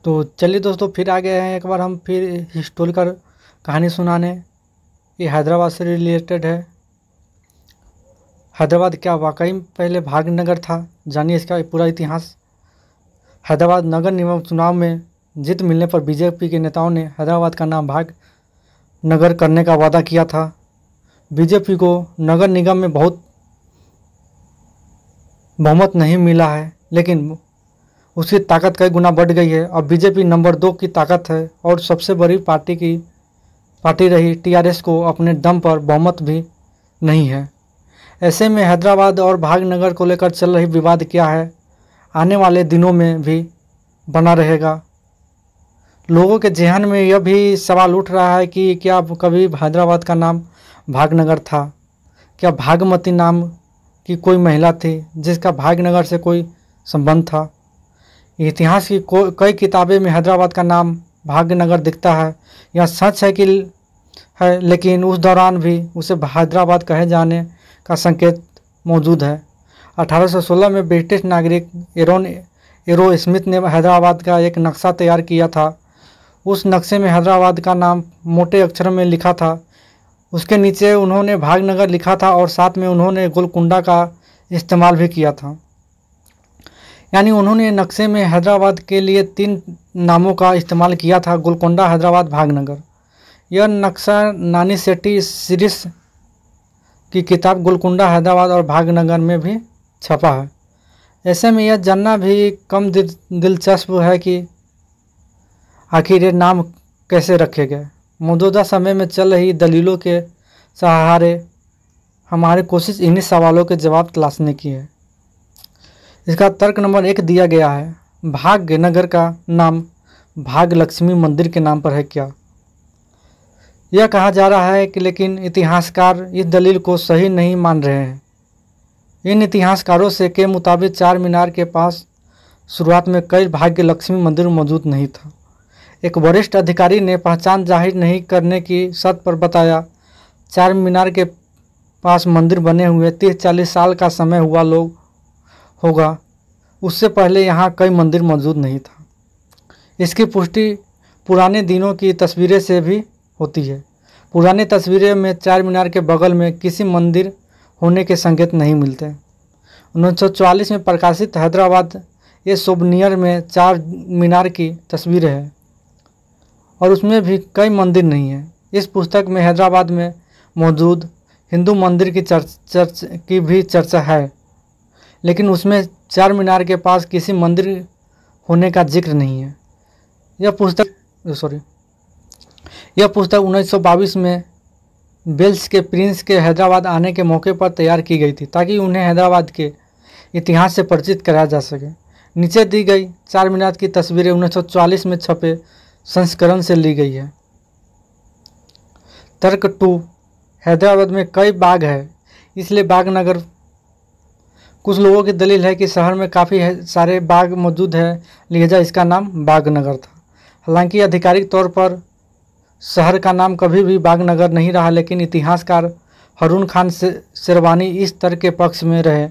तो चलिए दोस्तों, फिर आ गए हैं एक बार हम फिर हिस्टोरिकल कहानी सुनाने। ये हैदराबाद से रिलेटेड है। हैदराबाद क्या वाकई में पहले भागनगर था? जानिए इसका पूरा इतिहास। हैदराबाद नगर निगम चुनाव में जीत मिलने पर बीजेपी के नेताओं ने हैदराबाद का नाम भागनगर करने का वादा किया था। बीजेपी को नगर निगम में बहुत बहुमत नहीं मिला है, लेकिन उसकी ताकत कई गुना बढ़ गई है। अब बीजेपी नंबर 2 की ताकत है और सबसे बड़ी पार्टी रही। टीआरएस को अपने दम पर बहुमत भी नहीं है। ऐसे में हैदराबाद और भागनगर को लेकर चल रही विवाद क्या है, आने वाले दिनों में भी बना रहेगा। लोगों के जहन में यह भी सवाल उठ रहा है कि क्या कभी हैदराबाद का नाम भागनगर था? क्या भागमती नाम की कोई महिला थी जिसका भागनगर से कोई संबंध था? इतिहास की कई किताबें में हैदराबाद का नाम भागनगर दिखता है। यह सच है, लेकिन उस दौरान भी उसे हैदराबाद कहे जाने का संकेत मौजूद है। 1816 में ब्रिटिश नागरिक एरो स्मिथ ने हैदराबाद का एक नक्शा तैयार किया था। उस नक्शे में हैदराबाद का नाम मोटे अक्षरों में लिखा था। उसके नीचे उन्होंने भागनगर लिखा था और साथ में उन्होंने गोलकुंडा का इस्तेमाल भी किया था। यानी उन्होंने नक्शे में हैदराबाद के लिए 3 नामों का इस्तेमाल किया था: गोलकुंडा, हैदराबाद, भागनगर। यह नक्शा नानी सेठी सीरीज की किताब गोलकुंडा, हैदराबाद और भागनगर में भी छपा है। ऐसे में यह जानना भी कम दिलचस्प है कि आखिर ये नाम कैसे रखे गए। मौजूदा समय में चल रही दलीलों के सहारे हमारी कोशिश इन्हीं सवालों के जवाब तलाशने की है। इसका तर्क नंबर 1 दिया गया है। भाग्यनगर का नाम भाग्यलक्ष्मी मंदिर के नाम पर है क्या? यह कहा जा रहा है कि, लेकिन इतिहासकार इस दलील को सही नहीं मान रहे हैं। इन इतिहासकारों के मुताबिक चार मीनार के पास शुरुआत में कई भाग्यलक्ष्मी मंदिर मौजूद नहीं था। एक वरिष्ठ अधिकारी ने पहचान जाहिर नहीं करने की शर्त पर बताया, चार मीनार के पास मंदिर बने हुए 30-40 साल का समय हुआ होगा। उससे पहले यहाँ कई मंदिर मौजूद नहीं था। इसकी पुष्टि पुराने दिनों की तस्वीरें से भी होती है। पुरानी तस्वीरें में चार मीनार के बगल में किसी मंदिर होने के संकेत नहीं मिलते। 1944 में प्रकाशित हैदराबाद ये सोवनियर में चार मीनार की तस्वीर है और उसमें भी कई मंदिर नहीं है। इस पुस्तक में हैदराबाद में मौजूद हिंदू मंदिर की भी चर्चा है, लेकिन उसमें चार मीनार के पास किसी मंदिर होने का जिक्र नहीं है। यह पुस्तक 1922 में वेल्स के प्रिंस के हैदराबाद आने के मौके पर तैयार की गई थी, ताकि उन्हें हैदराबाद के इतिहास से परिचित कराया जा सके। नीचे दी गई चार मीनार की तस्वीरें 1944 में छपे संस्करण से ली गई है। तर्क 2, हैदराबाद में कई बाग है, इसलिए बागनगर। कुछ लोगों की दलील है कि शहर में काफ़ी सारे बाग मौजूद है, लिहाजा इसका नाम बागनगर था। हालांकि आधिकारिक तौर पर शहर का नाम कभी भी बागनगर नहीं रहा, लेकिन इतिहासकार हारून खान शेरवानी इस तर्क के पक्ष में रहे।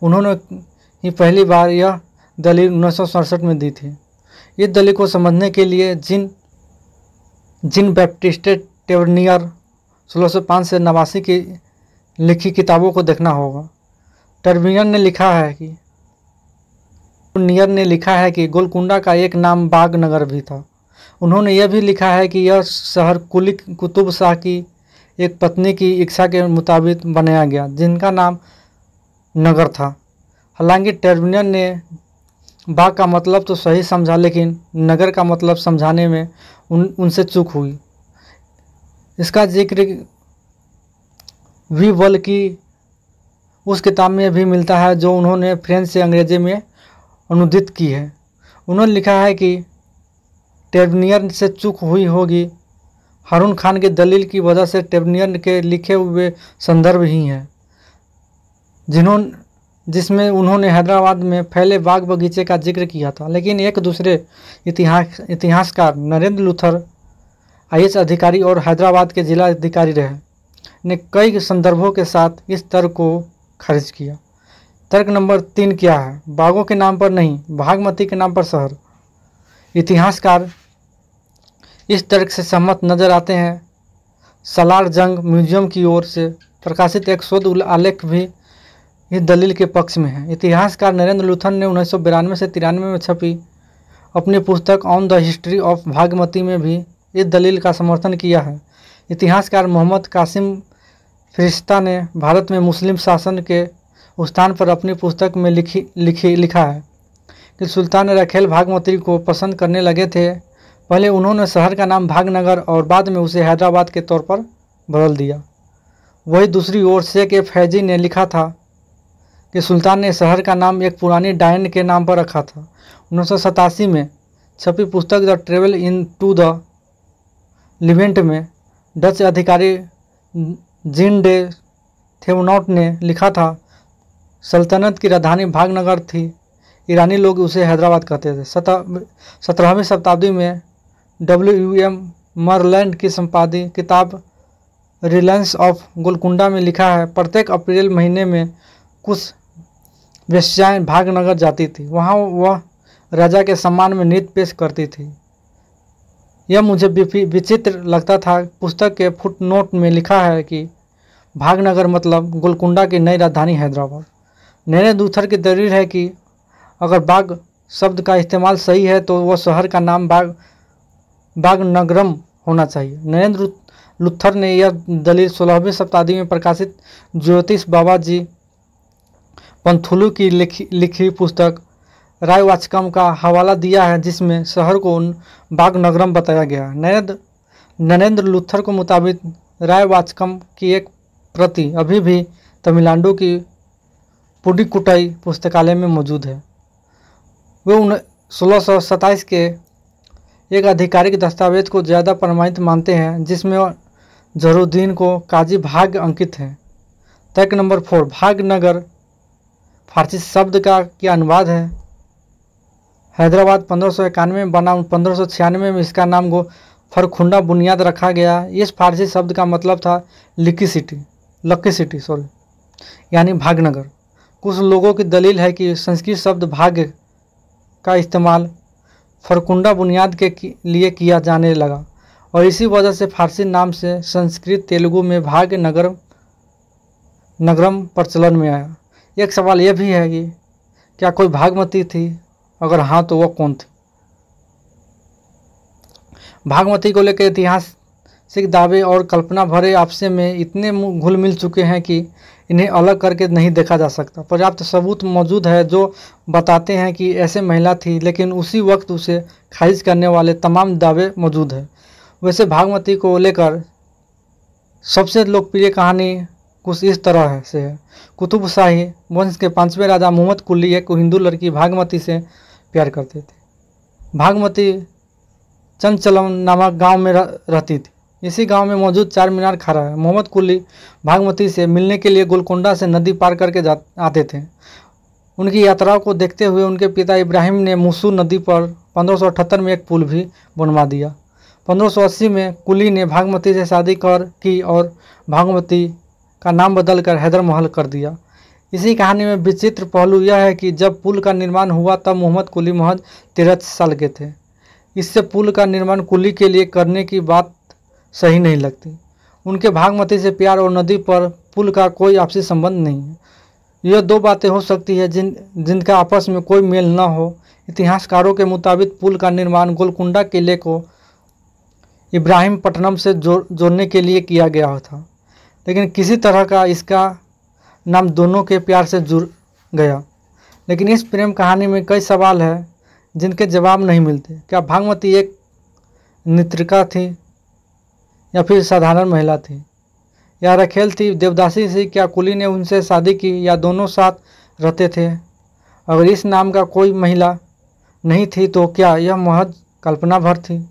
उन्होंने ही पहली बार यह दलील 1967 में दी थी। इस दलील को समझने के लिए जिन बैप्टिस्टे टेवर्नियर 1605 से 89 की लिखी किताबों को देखना होगा। टेवर्नियर ने लिखा है कि गोलकुंडा का एक नाम बागनगर भी था। उन्होंने यह भी लिखा है कि यह शहर कुली कुतुब शाह की एक पत्नी की इच्छा के मुताबिक बनाया गया, जिनका नाम नगर था। हालांकि टेवर्नियर ने बाग का मतलब तो सही समझा, लेकिन नगर का मतलब समझाने में उनसे चूक हुई। इसका जिक्र वीवल की उस किताब में भी मिलता है जो उन्होंने फ्रेंच से अंग्रेजी में अनुदित की है। उन्होंने लिखा है कि टेवर्नियर से चूक हुई होगी। हारून खान की दलील की वजह से टेवर्नियर के लिखे हुए संदर्भ ही हैं जिसमें उन्होंने हैदराबाद में फैले बाग बगीचे का जिक्र किया था। लेकिन एक दूसरे इतिहासकार नरेंद्र लूथर IAS अधिकारी और हैदराबाद के जिला अधिकारी रहे ने कई संदर्भों के साथ इस तर्क को खारिज किया। तर्क नंबर 3 क्या है? बागों के नाम पर नहीं, भागमती के नाम पर शहर। इतिहासकार इस तर्क से सहमत नजर आते हैं। सालार जंग म्यूजियम की ओर से प्रकाशित एक शोध आलेख भी इस दलील के पक्ष में है। इतिहासकार नरेंद्र लूथर ने 1992 से 93 में छपी अपनी पुस्तक on the history of Bhagmati में भी इस दलील का समर्थन किया है। इतिहासकार मोहम्मद कासिम फरिश्ता ने भारत में मुस्लिम शासन के स्थान पर अपनी पुस्तक में लिखा है कि सुल्तान रखेल भागमती को पसंद करने लगे थे। पहले उन्होंने शहर का नाम भागनगर और बाद में उसे हैदराबाद के तौर पर बदल दिया। वही दूसरी ओर शेख ए फैजी ने लिखा था कि सुल्तान ने शहर का नाम एक पुरानी डायन के नाम पर रखा था। 1987 में छपी पुस्तक the travel into the Levant में डच अधिकारी जीन डे थेवनॉट ने लिखा था सल्तनत की राजधानी भागनगर थी, ईरानी लोग उसे हैदराबाद कहते थे। 17वीं शताब्दी में WM मरलैंड की संपादित किताब रिलायंस ऑफ गोलकुंडा में लिखा है, प्रत्येक अप्रैल महीने में कुछ वेश्याएं भागनगर जाती थी, वहाँ वह राजा के सम्मान में नृत्य पेश करती थी। यह मुझे विचित्र लगता था। पुस्तक के फुटनोट में लिखा है कि भागनगर मतलब गोलकुंडा की नई राजधानी हैदराबाद। नरेंद्र लूथर की दलील है कि अगर बाग शब्द का इस्तेमाल सही है तो वह शहर का नाम बागनगरम होना चाहिए। नरेंद्र लूथर ने यह दलील 16वीं शताब्दी में प्रकाशित ज्योतिष बाबाजी पंथुलू की लिखी पुस्तक रायवाचकम का हवाला दिया है, जिसमें शहर को बागनगरम बताया गया है। नरेंद्र लूथर के मुताबिक रायवाचकम की एक प्रति अभी भी तमिलनाडु की पुडुकोट्टई पुस्तकालय में मौजूद है। वे 1627 के एक आधिकारिक दस्तावेज को ज़्यादा प्रमाणित मानते हैं, जिसमें जहरूद्दीन को काजी भाग अंकित है। तर्क नंबर 4, भागनगर फारसी शब्द का क्या अनुवाद है? हैदराबाद 1591 में बना। 1596 में इसका नाम फरखुंडा बुनियाद रखा गया। इस फारसी शब्द का मतलब था लकी सिटी यानी भागनगर। कुछ लोगों की दलील है कि संस्कृत शब्द भाग्य का इस्तेमाल फरकुंडा बुनियाद के लिए किया जाने लगा और इसी वजह से फारसी नाम से संस्कृत तेलुगु में भाग्य नगरम प्रचलन में आया। एक सवाल यह भी है कि क्या कोई भागमती थी? अगर हाँ तो वह कौन थी? भागमती को लेकर ऐतिहासिक दावे और कल्पना भरे आपसे में इतने घुल मिल चुके हैं कि इन्हें अलग करके नहीं देखा जा सकता। पर्याप्त सबूत मौजूद है जो बताते हैं कि ऐसे महिला थी, लेकिन उसी वक्त उसे खारिज करने वाले तमाम दावे मौजूद हैं। वैसे भागमती को लेकर सबसे लोकप्रिय कहानी कुछ इस तरह से है। कुतुब शाही वंश के 5वें राजा मोहम्मद कुली एक हिंदू लड़की भागमती से प्यार करते थे। भागमती चंचलम नामक गांव में रहती थी। इसी गांव में मौजूद 4 मीनार खड़ा है। मोहम्मद कुली भागमती से मिलने के लिए गोलकुंडा से नदी पार करके आते थे। उनकी यात्राओं को देखते हुए उनके पिता इब्राहिम ने मुसू नदी पर 1578 में एक पुल भी बनवा दिया। 1580 में कुली ने भागमती से शादी की और भागमती का नाम बदलकर हैदर महल कर दिया। इसी कहानी में विचित्र पहलू यह है कि जब पुल का निर्माण हुआ तब मोहम्मद कुली महज 13 साल के थे। इससे पुल का निर्माण कुली के लिए करने की बात सही नहीं लगती। उनके भागमती से प्यार और नदी पर पुल का कोई आपसी संबंध नहीं है। यह 2 बातें हो सकती है जिनका आपस में कोई मेल न हो। इतिहासकारों के मुताबिक पुल का निर्माण गोलकुंडा किले को इब्राहिम पट्टनम से जोड़ने के लिए किया गया था, लेकिन किसी तरह का इसका नाम दोनों के प्यार से जुड़ गया। लेकिन इस प्रेम कहानी में कई सवाल हैं जिनके जवाब नहीं मिलते। क्या भागमती एक नृत्यिका थी या फिर साधारण महिला थी, या रखेल थी, देवदासी थी? क्या कुली ने उनसे शादी की या दोनों साथ रहते थे? अगर इस नाम का कोई महिला नहीं थी तो क्या यह महज कल्पना भर थी?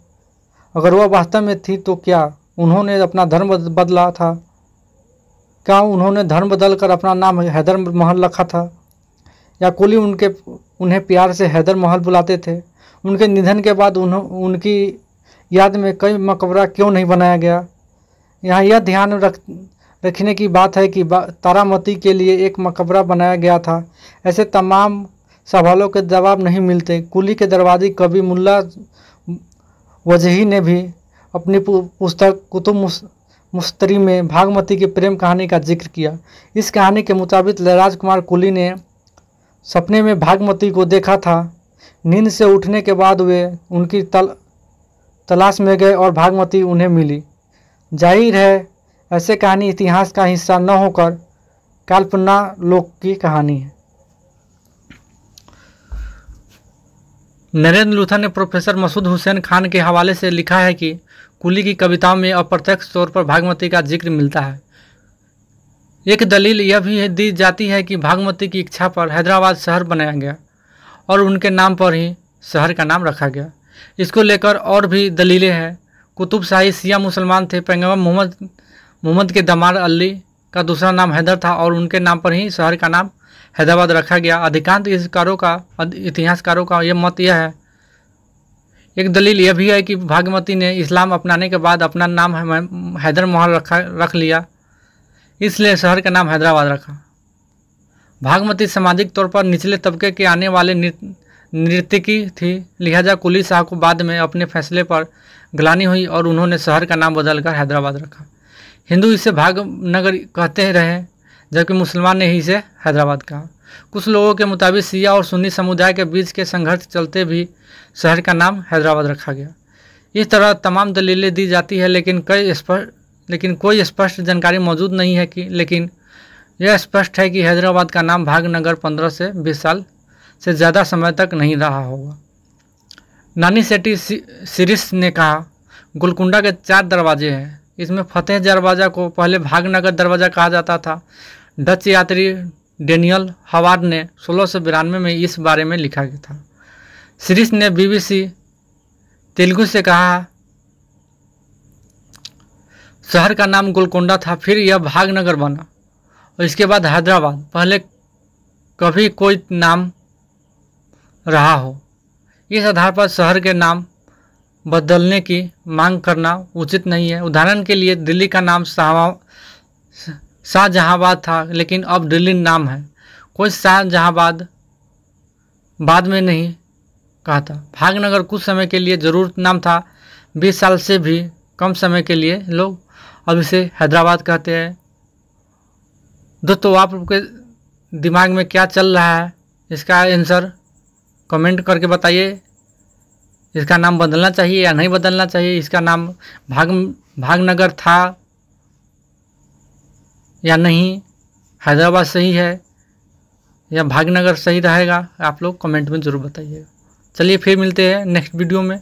अगर वह वास्तव में थी तो क्या उन्होंने अपना धर्म बदला था? क्या उन्होंने धर्म बदलकर अपना नाम हैदर महल रखा था, या कुली उन्हें प्यार से हैदर महल बुलाते थे? उनके निधन के बाद उनकी याद में कई मकबरा क्यों नहीं बनाया गया? यहाँ यह ध्यान रखने की बात है कि तारामती के लिए एक मकबरा बनाया गया था। ऐसे तमाम सवालों के जवाब नहीं मिलते। कुली के दरबारी कवि मुल्ला वजही ने भी अपनी पुस्तक कुतुब मुस्तरी में भागमती की प्रेम कहानी का जिक्र किया। इस कहानी के मुताबिक राजकुमार कुली ने सपने में भागमती को देखा था। नींद से उठने के बाद वे उनकी तलाश में गए और भागमती उन्हें मिली। जाहिर है ऐसे कहानी इतिहास का हिस्सा न होकर कल्पना लोक की कहानी है। नरेंद्र लूथर ने प्रोफेसर मसूद हुसैन खान के हवाले से लिखा है कि कुली की कविताओं में अप्रत्यक्ष तौर पर भागमती का जिक्र मिलता है। एक दलील यह भी दी जाती है कि भागमती की इच्छा पर हैदराबाद शहर बनाया गया और उनके नाम पर ही शहर का नाम रखा गया। इसको लेकर और भी दलीलें हैं। कुतुब शाही शिया मुसलमान थे। पैगंबर मोहम्मद के दामाद अली का दूसरा नाम हैदर था और उनके नाम पर ही शहर का नाम हैदराबाद रखा गया। अधिकांश इतिहासकारों का यह मत यह है। एक दलील यह भी है कि भागमती ने इस्लाम अपनाने के बाद अपना नाम हैदर महल रख लिया, इसलिए शहर का नाम हैदराबाद रखा। भागमती सामाजिक तौर पर निचले तबके के आने वाले नर्तकी थी, लिहाजा कुली शाह को बाद में अपने फैसले पर ग्लानि हुई और उन्होंने शहर का नाम बदलकर हैदराबाद रखा। हिंदू इसे भागनगर कहते रहे जबकि मुसलमान ने ही इसे हैदराबाद कहा। कुछ लोगों के मुताबिक शिया और सुन्नी समुदाय के बीच के संघर्ष चलते भी शहर का नाम हैदराबाद रखा गया। इस तरह तमाम दलीलें दी जाती है, लेकिन कोई स्पष्ट जानकारी मौजूद नहीं है लेकिन यह स्पष्ट है कि हैदराबाद का नाम भागनगर 15 से 20 साल से ज़्यादा समय तक नहीं रहा होगा। नानी सेठी सिरिस ने कहा, गोलकुंडा के 4 दरवाजे हैं। इसमें फतेह दरवाज़ा को पहले भागनगर दरवाज़ा कहा जाता था। डच यात्री डेनियल हवार्ड ने 1692 में इस बारे में लिखा गया था। सिरिस ने BBC तेलुगु से कहा, शहर का नाम गोलकुंडा था, फिर यह भागनगर बना और इसके बाद हैदराबाद। पहले कभी कोई नाम रहा हो। इस आधार पर शहर के नाम बदलने की मांग करना उचित नहीं है। उदाहरण के लिए दिल्ली का नाम शाहजहांबाद था, लेकिन अब दिल्ली नाम है। कोई शाहजहांबाद बाद में नहीं कहा था। भागनगर कुछ समय के लिए जरूर नाम था। 20 साल से भी कम समय के लिए लोग अब इसे हैदराबाद कहते हैं। दोस्तों, आपके दिमाग में क्या चल रहा है, इसका आंसर कमेंट करके बताइए। इसका नाम बदलना चाहिए या नहीं बदलना चाहिए? इसका नाम भागनगर था या नहीं? हैदराबाद सही है या भागनगर सही रहेगा? आप लोग कमेंट में ज़रूर बताइएगा। चलिए फिर मिलते हैं नेक्स्ट वीडियो में।